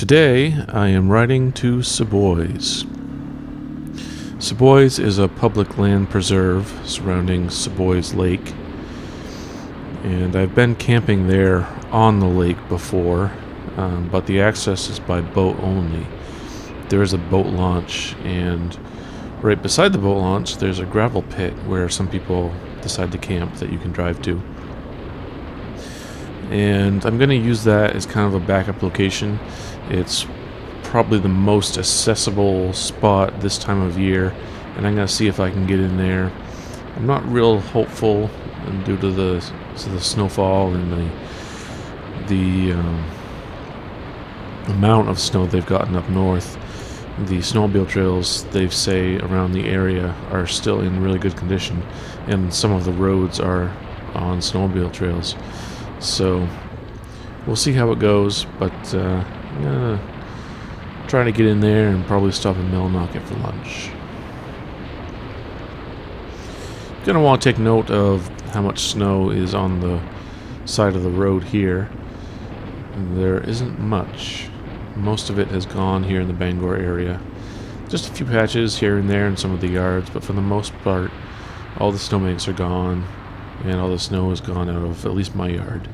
Today I am riding to Seboeis. Seboeis is a public land preserve surrounding Seboeis Lake, and I've been camping there on the lake before, but the access is by boat only. There is a boat launch, and right beside the boat launch there's a gravel pit where some people decide to camp that you can drive to. And I'm going to use that as kind of a backup location. It's probably the most accessible spot this time of year, and I'm going to see if I can get in there. I'm not real hopeful due to the snowfall and the amount of snow they've gotten up north. The snowmobile trails, they say, around the area are still in really good condition, and some of the roads are on snowmobile trails. So we'll see how it goes, but I'm gonna try to get in there and probably stop in Millinocket for lunch. Gonna want to take note of how much snow is on the side of the road here. There isn't much. Most of it has gone here in the Bangor area. Just a few patches here and there in some of the yards, but for the most part all the snowbanks are gone, and all the snow is gone out of at least my yard.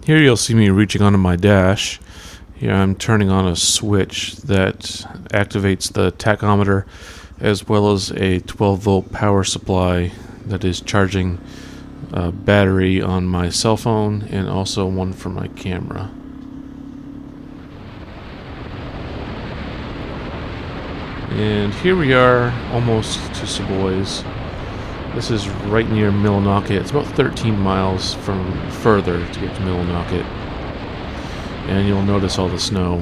Here you'll see me reaching onto my dash. Here I'm turning on a switch that activates the tachometer, as well as a 12-volt power supply that is charging a battery on my cell phone and also one for my camera. And here we are, almost to Seboeis. This is right near Millinocket. It's about 13 miles from further to get to Millinocket. And you'll notice all the snow.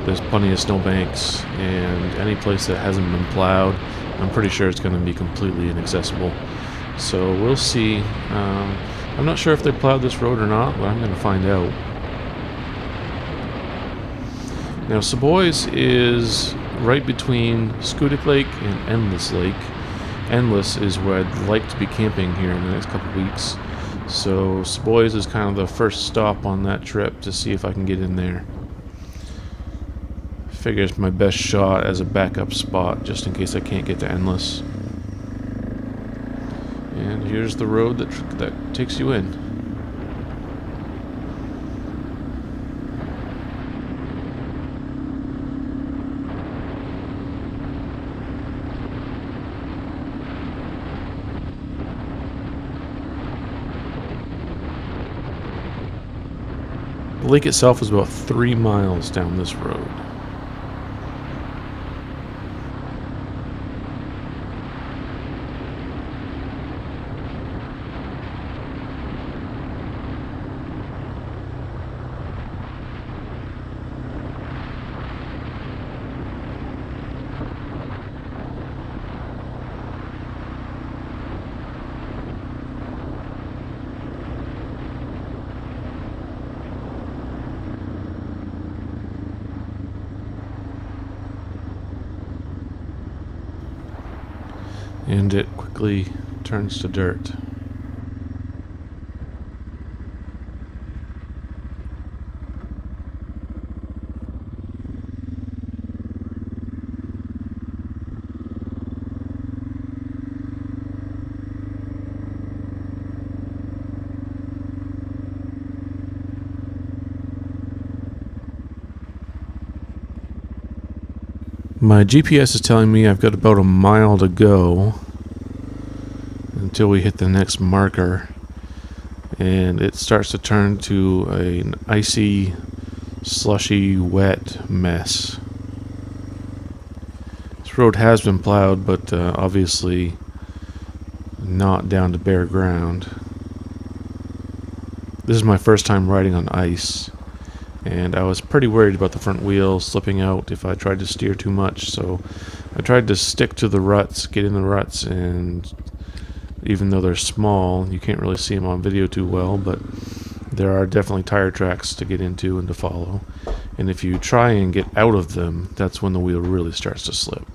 There's plenty of snowbanks, and any place that hasn't been plowed, I'm pretty sure it's going to be completely inaccessible. So we'll see. I'm not sure if they plowed this road or not, but I'm going to find out. Now, Seboeis is right between Scudic Lake and Endless Lake. Endless is where I'd like to be camping here in the next couple weeks. So Seboeis is kind of the first stop on that trip to see if I can get in there. Figure it's my best shot as a backup spot just in case I can't get to Endless. And here's the road that takes you in. The lake itself is about 3 miles down this road. and it quickly turns to dirt. My GPS is telling me I've got about a mile to go until we hit the next marker, and it starts to turn to an icy, slushy, wet mess. This road has been plowed, but obviously not down to bare ground. This is my first time riding on ice, and I was pretty worried about the front wheel slipping out if I tried to steer too much, so I tried to stick to the ruts, get in the ruts, and even though they're small, you can't really see them on video too well, but there are definitely tire tracks to get into and to follow, and if you try and get out of them, that's when the wheel really starts to slip.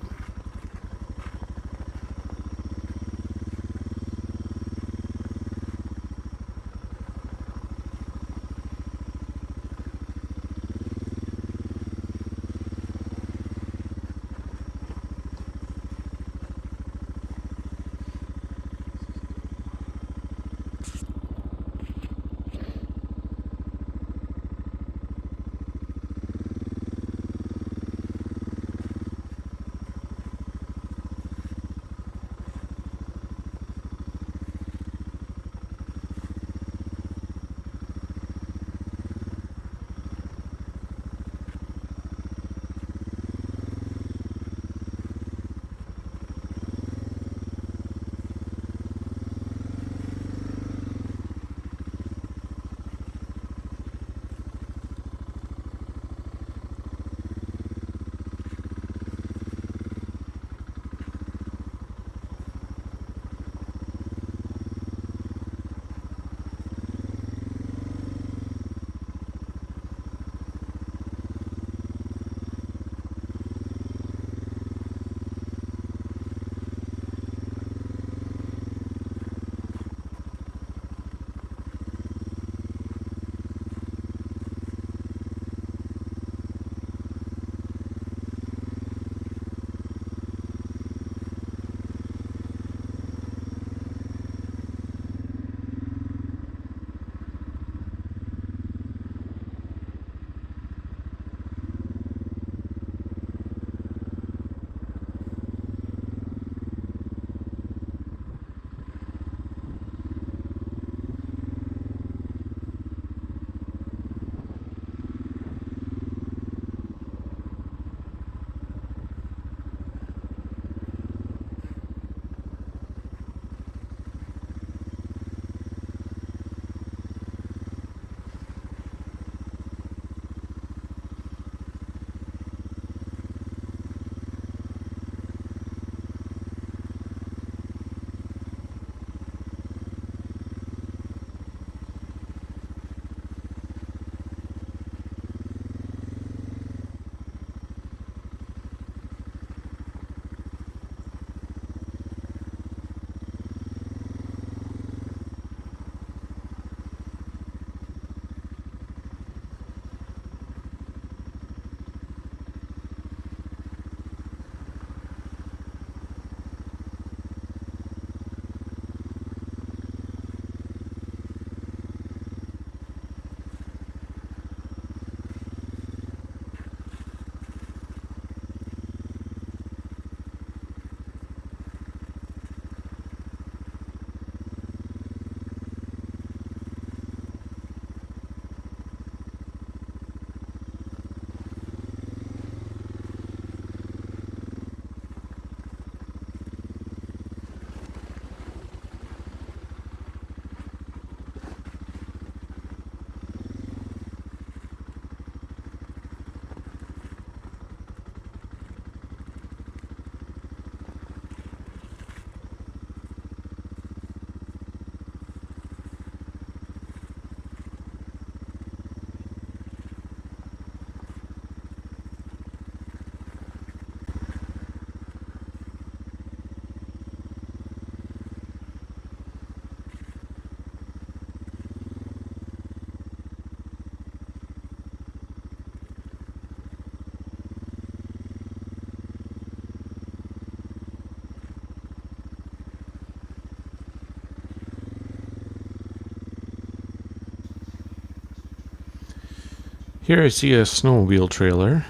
Here I see a snowmobile trailer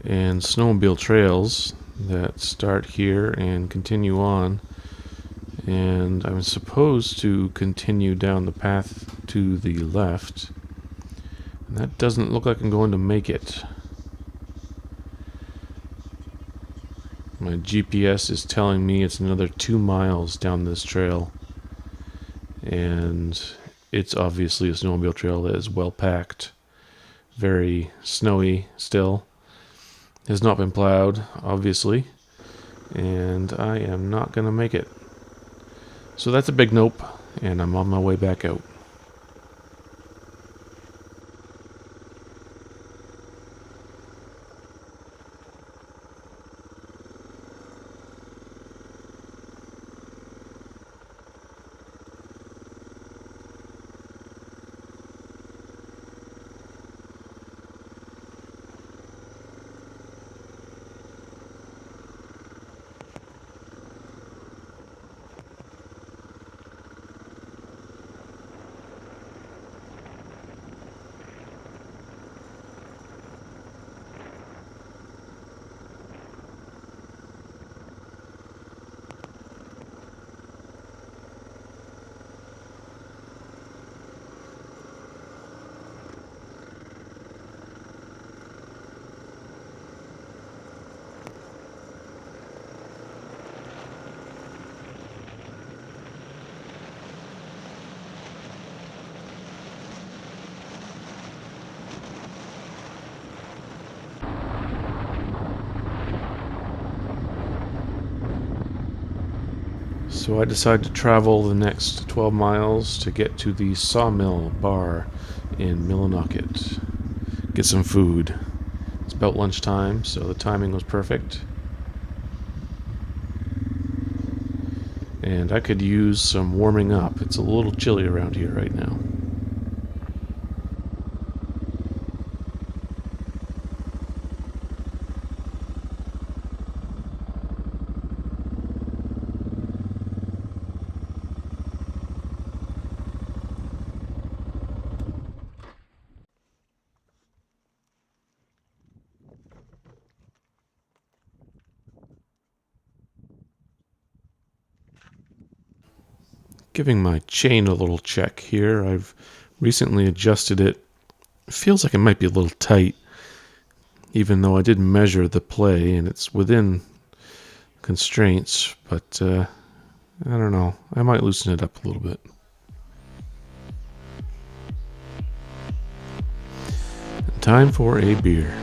and snowmobile trails that start here and continue on, and I'm supposed to continue down the path to the left, and that doesn't look like I'm going to make it. My GPS is telling me it's another 2 miles down this trail, and it's obviously a snowmobile trail that is well packed, very snowy still, has not been plowed obviously, and I am not gonna make it. So that's a big nope, and I'm on my way back out. So I decided to travel the next 12 miles to get to the Sawmill Bar in Millinocket. Get some food. It's about lunchtime, so the timing was perfect. And I could use some warming up. It's a little chilly around here right now. Giving my chain a little check here. I've recently adjusted it. It feels like it might be a little tight, even though I did measure the play and it's within constraints, but I don't know. I might loosen it up a little bit. Time for a beer.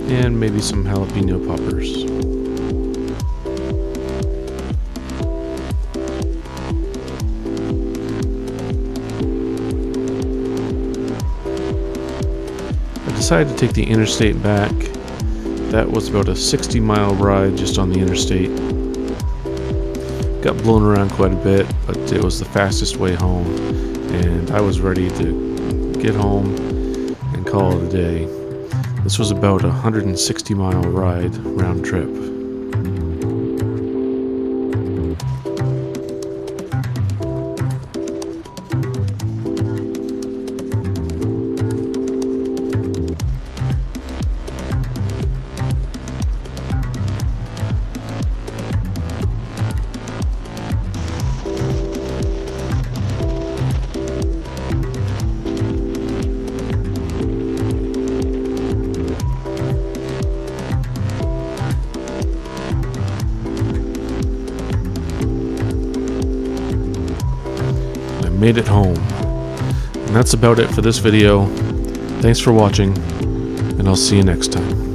And maybe some jalapeno poppers. I decided to take the interstate back. That was about a 60-mile ride just on the interstate. Got blown around quite a bit, but it was the fastest way home, and I was ready to get home and call it a day. This was about a 160-mile ride round trip. Made it home. And that's about it for this video. Thanks for watching, and I'll see you next time.